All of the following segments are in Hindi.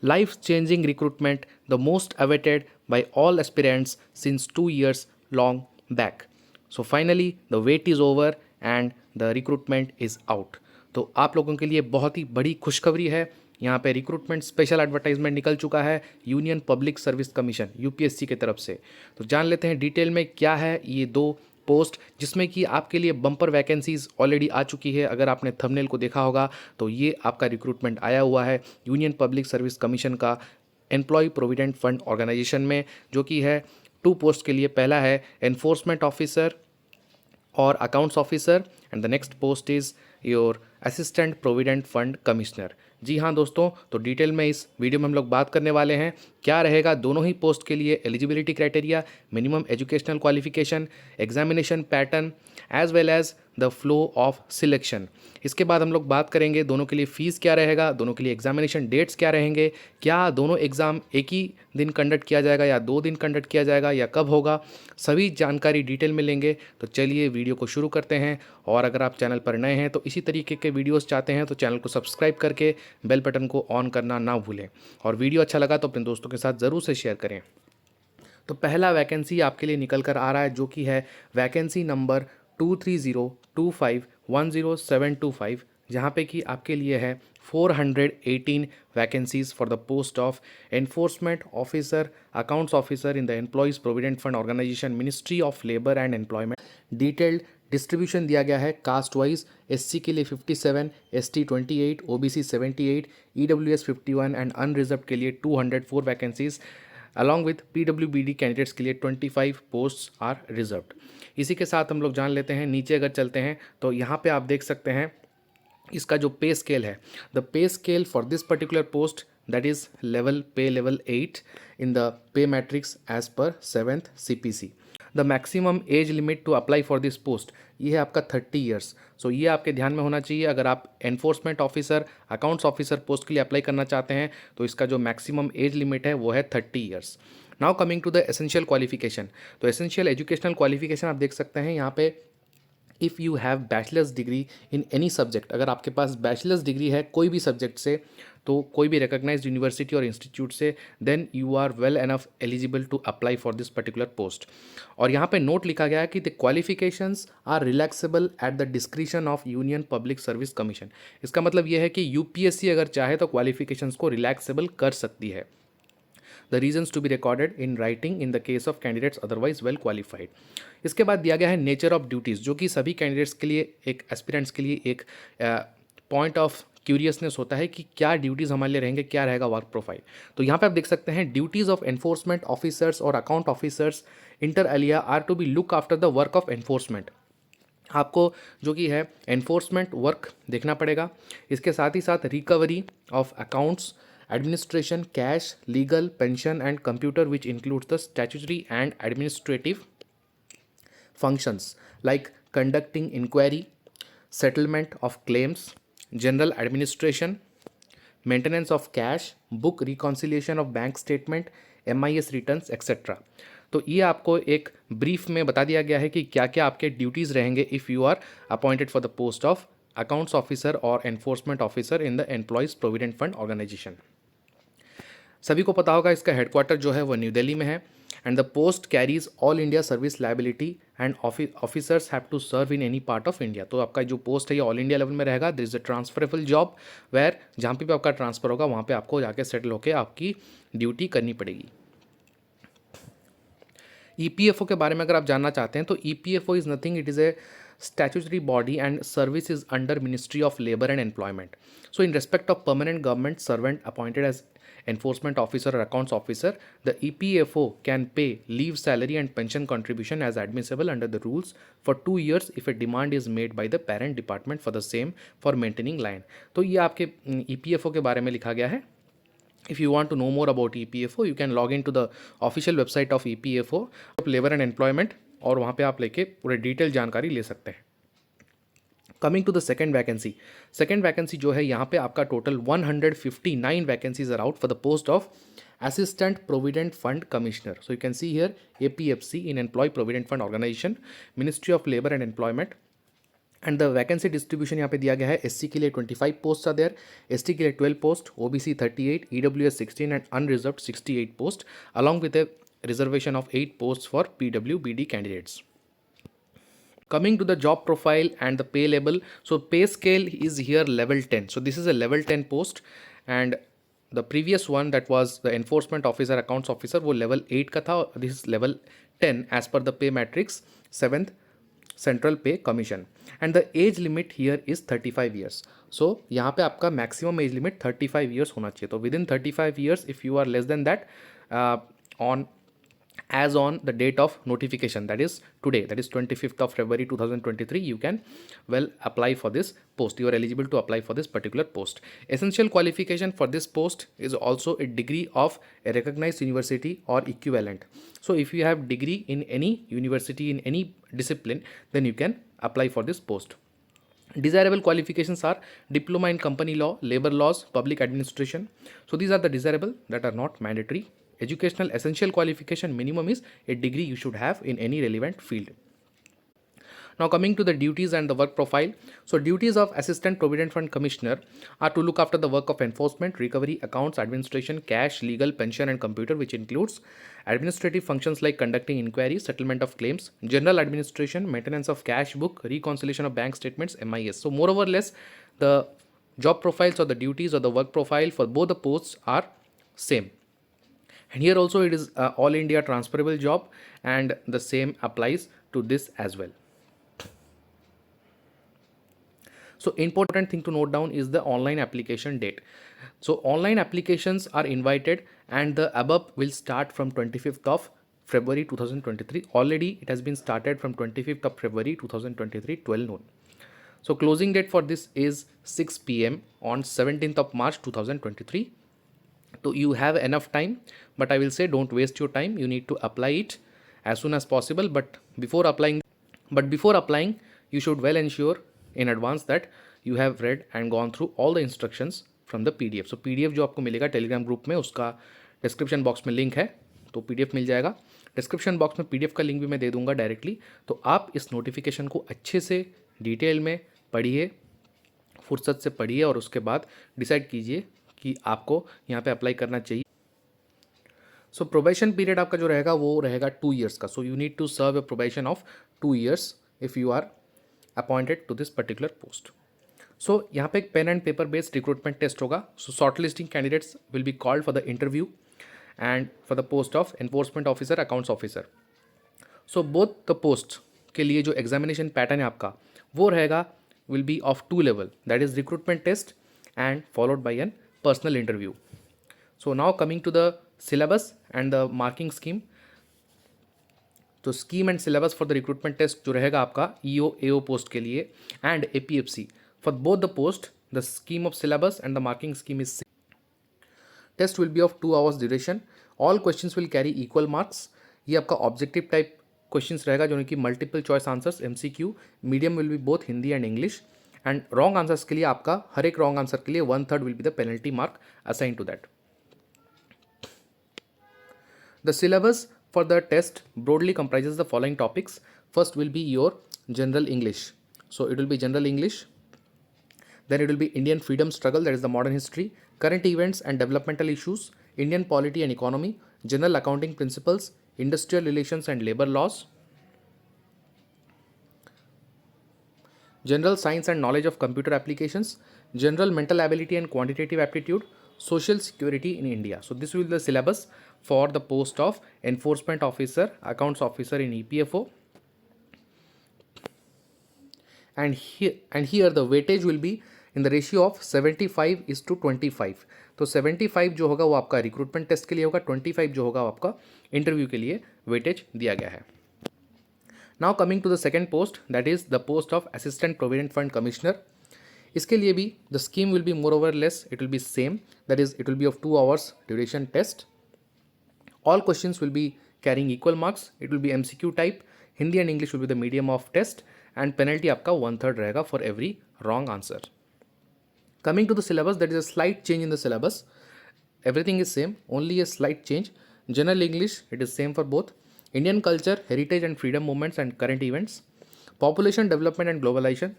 Life changing recruitment, the most awaited by all aspirants since 2 years long back. So finally, the wait is over and the recruitment is out. तो आप लोगों के लिए बहुत ही बड़ी खुशखबरी है। यहाँ पे रिक्रूटमेंट स्पेशल एडवर्टाइजमेंट निकल चुका है union Public Service commission UPSC की तरफ से। तो जान लेते हैं डिटेल में क्या है ये दो पोस्ट, जिसमें कि आपके लिए बम्पर वैकेंसीज ऑलरेडी आ चुकी है। अगर आपने थंबनेल को देखा होगा तो ये आपका रिक्रूटमेंट आया हुआ है यूनियन पब्लिक सर्विस कमीशन का एम्प्लॉय प्रोविडेंट फंड ऑर्गेनाइजेशन में, जो कि है 2 पोस्ट के लिए। पहला है एनफोर्समेंट ऑफिसर और accounts officer and the next post is your assistant provident fund commissioner. जी हाँ दोस्तों, तो डिटेल में इस वीडियो में हम लोग बात करने वाले हैं क्या रहेगा दोनों ही पोस्ट के लिए eligibility criteria, minimum educational qualification, examination pattern as well as the flow of selection. इसके बाद हम लोग बात करेंगे दोनों के लिए फ़ीस क्या रहेगा, दोनों के लिए एग्जामिनेशन डेट्स क्या रहेंगे, क्या दोनों एग्ज़ाम एक ही दिन कंडक्ट किया जाएगा या 2 दिन कंडक्ट किया जाएगा या कब होगा, सभी जानकारी डिटेल में लेंगे। तो चलिए वीडियो को शुरू करते हैं। और अगर आप चैनल पर नए हैं तो इसी तरीके के वीडियोस चाहते हैं तो चैनल को सब्सक्राइब करके बेल बटन को ऑन करना ना भूलें, और वीडियो अच्छा लगा तो अपने दोस्तों के साथ ज़रूर से शेयर करें। तो पहला वैकेंसी आपके लिए निकल कर आ रहा है, जो कि है वैकेंसी नंबर 2302510725, जहाँ पे कि आपके लिए है 418 vacancies for the post of enforcement officer accounts officer in the employees provident fund organisation, ministry of labour and employment. Detailed distribution दिया गया है कास्ट वाइज। एससी के लिए 57, ST 28, OBC 78, EWS 51 and unreserved के लिए 204 vacancies along with PWBD candidates के लिए 25 पोस्ट्स आर रिजर्व्ड। इसी के साथ हम लोग जान लेते हैं, नीचे अगर चलते हैं तो यहाँ पे आप देख सकते हैं इसका जो पे स्केल है, the pay scale for this particular post that is level pay level 8 in the pay matrix as per 7th CPC। The maximum age limit to apply for this post ये है आपका 30 ईयर्स। सो ये आपके ध्यान में होना चाहिए। अगर आप enforcement officer accounts officer post के लिए अप्लाई करना चाहते हैं तो इसका जो मैक्सिमम एज लिमिट है वो है 30 years. Now coming to the essential qualification, तो एसेंशियल एजुकेशनल क्वालिफिकेशन आप देख सकते हैं यहाँ पे, if you have bachelor's degree in any subject, अगर आपके पास बैचलर्स डिग्री है कोई भी सब्जेक्ट से, तो कोई भी रिकॉग्नाइज्ड यूनिवर्सिटी और इंस्टीट्यूट से, then you are well enough eligible to apply for this particular post. और यहाँ पे नोट लिखा गया है कि the qualifications are relaxable at the discretion of Union Public Service Commission. इसका मतलब यह है कि यूपीएससी अगर चाहे तो क्वालिफिकेशंस को रिलैक्सेबल कर सकती है। The reasons to be recorded in writing in the case of candidates otherwise well qualified. इसके बाद दिया गया है नेचर ऑफ ड्यूटीज़, जो कि सभी कैंडिडेट्स के लिए, एक एस्पिरेंट्स के लिए एक पॉइंट ऑफ क्यूरियसनेस होता है कि क्या ड्यूटीज़ हमारे लिए रहेंगे, क्या रहेगा वर्क प्रोफाइल। तो यहाँ पे आप देख सकते हैं ड्यूटीज़ ऑफ एनफोर्समेंट ऑफिसर्स और account officers inter alia are to be look after the work of enforcement. आपको जो कि है एनफोर्समेंट वर्क देखना पड़ेगा। इसके साथ ही साथ recovery of accounts, administration, cash, legal, pension and computer which includes the statutory and administrative functions like conducting inquiry, settlement of claims, general administration, maintenance of cash, book reconciliation of bank statement, MIS returns etc. तो ये आपको एक ब्रीफ में बता दिया गया है कि क्या क्या आपके ड्यूटीज़ रहेंगे if you are appointed for the post of accounts officer और enforcement officer in the employees provident fund organisation. सभी को पता होगा इसका हेडक्वार्टर जो है वो न्यू दिल्ली में है। And the post carries all India service liability and officers have to serve in any part of India. तो आपका जो पोस्ट है ये ऑल इंडिया लेवल में रहेगा। This is a transferable job where जहाँ पे भी आपका ट्रांसफर होगा वहाँ पे आपको जाके सेटल होकर आपकी ड्यूटी करनी पड़ेगी। ईपीएफओ के बारे में अगर आप जानना चाहते हैं तो EPFO is nothing, it is a statutory body and service is under Ministry of Labor and Employment. So in respect of permanent government servant appointed as enforcement officer or accounts officer, the EPFO can pay leave salary and pension contribution as admissible under the rules for 2 years if a demand is made by the parent department for the same for maintaining line. तो ये आपके EPFO के बारे में लिखा गया है। If you want to know more about EPFO, you can log into the official website of EPFO, Labor and Employment, और वहाँ पे आप लेके पूरे डिटेल जानकारी ले सकते हैं। Coming to the second vacancy जो है यहाँ पे आपका total 159 vacancies are out for the post of assistant provident fund commissioner. So you can see here APFC in employee provident fund organisation, ministry of labour and employment. And the vacancy distribution यहाँ पे दिया गया है, एससी के लिए 25 पोस्ट आर देयर, एसटी के लिए 12 post, OBC 38, EWS 16 and unreserved 68 post along with A reservation of 8 post for PWBD candidates. Coming to the job profile and the pay level, so pay scale is here level 10. So this is a level 10 post, and the previous one that was the enforcement officer accounts officer वो level 8 का था. This is level 10 as per the pay matrix 7th central pay commission, and the age limit here is 35 years. So यहाँ पे आपका maximum age limit 35 years होना चाहिए. तो within 35 years if you are less than that, on as on the date of notification, that is today, that is 25th of February 2023, you can well apply for this post. You are eligible to apply for this particular post. Essential qualification for this post is also a degree of a recognized university or equivalent. So if you have degree in any university in any discipline, then you can apply for this post. Desirable qualifications are diploma in company law, labor laws, public administration. So these are the desirable that are not mandatory. Educational essential qualification minimum is a degree you should have in any relevant field. Now coming to the duties and the work profile. So duties of Assistant Provident Fund Commissioner are to look after the work of enforcement, recovery, accounts, administration, cash, legal, pension and computer, which includes administrative functions like conducting inquiries, settlement of claims, general administration, maintenance of cash book, reconciliation of bank statements, MIS. So more or less the job profiles or the duties or the work profile for both the posts are same. And here also it is all India transferable job, and the same applies to this as well. So important thing to note down is the online application date. So online applications are invited, and the above will start from 25th of February 2023. Already it has been started from 25th of February 2023 12 noon. So closing date for this is 6 p.m. on 17th of March 2023. So you have enough time, but I will say don't waste your time. You need to apply it as soon as possible. But before applying, you should well ensure in advance that you have read and gone through all the instructions from the PDF. So PDF जो आपको मिलेगा टेलीग्राम ग्रुप में, उसका डिस्क्रिप्शन बॉक्स में लिंक है, तो PDF मिल जाएगा. डिस्क्रिप्शन बॉक्स में PDF का लिंक भी मैं दे दूंगा डायरेक्टली. तो आप इस नोटिफिकेशन को अच्छे से डिटेल में पढ़िए, फुर्सत से पढ़िए, और उसके बाद डिसाइड कीजिए कि आपको यहाँ पे अप्लाई करना चाहिए. सो प्रोबेशन पीरियड आपका जो रहेगा वो रहेगा 2 years का. So you need to serve a probation of 2 years if you are appointed to this particular post. So यहाँ पे एक pen and paper based recruitment test होगा. So shortlisting candidates will be called for the interview and for the post of enforcement officer, accounts officer. So both the post के लिए जो एग्जामिनेशन पैटर्न है आपका वो रहेगा will be of 2 level, that is recruitment test and followed by an personal interview. So now coming to the syllabus and the marking scheme. तो scheme and syllabus for the recruitment test जो रहेगा आपका EO AO post के लिए and APFC for both the post, the scheme of syllabus and the marking scheme is same. Test will be of 2 hours duration. All questions will carry equal marks. ये आपका objective type questions रहेगा जो कि multiple choice answers MCQ. Medium will be both Hindi and English. And wrong answers के लिए आपका हर एक रॉन्ग आंसर के लिए 1/3 will be the penalty mark assign to that. The syllabus for the test broadly comprises the following topics. First will be your general English. So it will be general English. Then it will be Indian freedom struggle, that is the modern history, current events and developmental issues, Indian polity and economy, general accounting principles, industrial relations and labor laws, general science and knowledge of computer applications, general mental ability and quantitative aptitude, social security in India. So this will be the syllabus for the post of enforcement officer, accounts officer in EPFO. And here the weightage will be in the ratio of 75:25. तो 75 जो होगा वो आपका रिक्रूटमेंट टेस्ट के लिए होगा, 25 जो होगा वो आपका इंटरव्यू के लिए वेटेज दिया गया है. Now coming to the second post, that is the post of assistant provident fund commissioner. इसके लिए भी the scheme will be more over less, it will be same, that is it will be of 2 hours duration test. All questions will be carrying equal marks. It will be MCQ type. Hindi and English will be the medium of test and penalty आपका 1/3 रहेगा for every wrong answer. Coming to the syllabus, there is a slight change in the syllabus. Everything is same, only a slight change. General English, it is same for both. Indian culture, heritage and freedom movements and current events. Population development and globalization,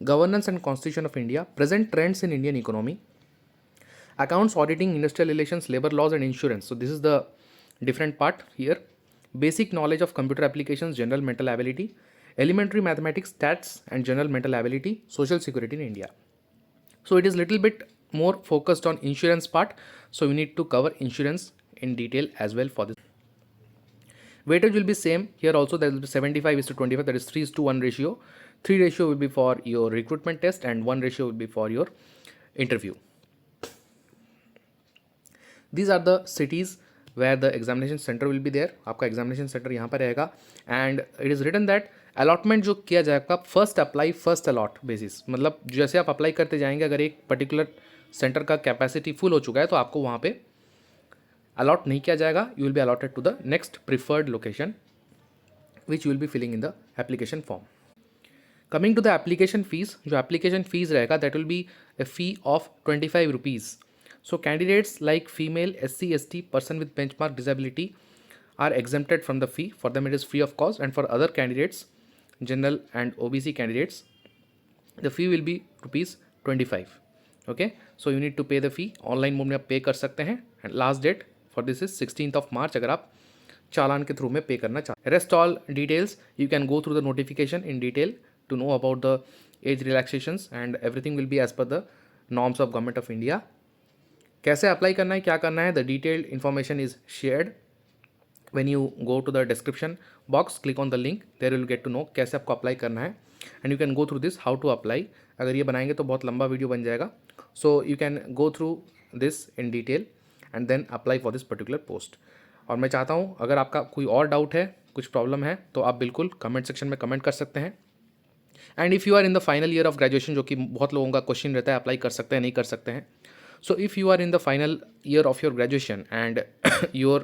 governance and constitution of India, present trends in Indian economy, accounts auditing, industrial relations, labor laws and insurance. So this is the different part here. Basic knowledge of computer applications, general mental ability, elementary mathematics, stats and general mental ability, social security in India. So it is little bit more focused on insurance part, so we need to cover insurance in detail as well for this. Weightage will be same here also. There will be 75:25, that is 3:1 ratio. 3 ratio will be for your recruitment test and 1 ratio will be for your interview. These are the cities where the examination center will be there. आपका examination center यहाँ पर रहेगा and it is written that allotment जो किया जाएगा first apply first allot basis, मतलब जैसे आप अप्लाई करते जाएंगे, अगर एक पर्टिकुलर सेंटर का कैपेसिटी फुल हो चुका है तो आपको वहाँ पे अलॉट नहीं किया जाएगा. You will be allotted to the next preferred location which you will be filling in the application form. Coming to the application fees, जो एप्लीकेशन फीस रहेगा that will be a fee of 25 rupees. So candidates like female, SC, ST, person with benchmark disability are exempted from the fee. For them it is free of cost, and for other candidates, general and OBC candidates, the fee will be rupees 25. Okay, so you need to pay the fee. Online mode में आप पे कर सकते हैं and last date for this is 16th of March अगर आप चालान के थ्रू में पे करना चाहते हैं. Rest all details you can go through the notification in detail to know about the age relaxations and everything will be as per the norms of Government of India. कैसे अप्लाई करना है, क्या करना है, the detailed information is shared when you go to the description box, click on the link, there will get to know कैसे आपको अप्लाई करना है and you can go through this how to apply. अगर ये बनाएंगे तो बहुत लंबा वीडियो बन जाएगा, so you can go through this in detail and then apply for this particular post. और मैं चाहता हूँ अगर आपका कोई और डाउट है, कुछ प्रॉब्लम है, तो आप बिल्कुल कमेंट सेक्शन में कमेंट कर सकते हैं. And if you are in the final year of graduation, जो कि बहुत लोगों का क्वेश्चन रहता है अप्लाई कर सकते हैं नहीं कर सकते हैं. So if you are in the final year of your graduation and your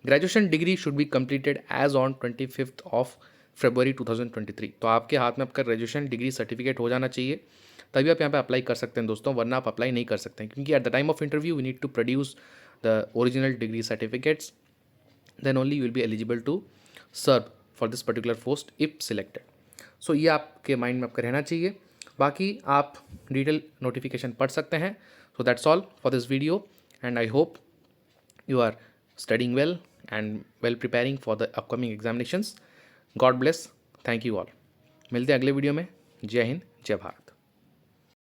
graduation degree should be completed as on 25th of February 2023, तो आपके हाथ में आपका ग्रेजुएशन डिग्री सर्टिफिकेट हो जाना चाहिए, तभी आप यहाँ पे अप्लाई कर सकते हैं दोस्तों, वरना आप अप्लाई नहीं कर सकते हैं, क्योंकि at the time of interview we need to produce the original degree certificates, then only you will be eligible to serve for this particular post if selected. So ये आपके माइंड में आपका रहना चाहिए. बाकी आप डिटेल नोटिफिकेशन पढ़ सकते हैं. So that's all for this video and I hope you are studying well and well preparing for the upcoming examinations. God bless. Thank you all. मिलते हैं अगले वीडियो में. जय हिंद, जय भारत.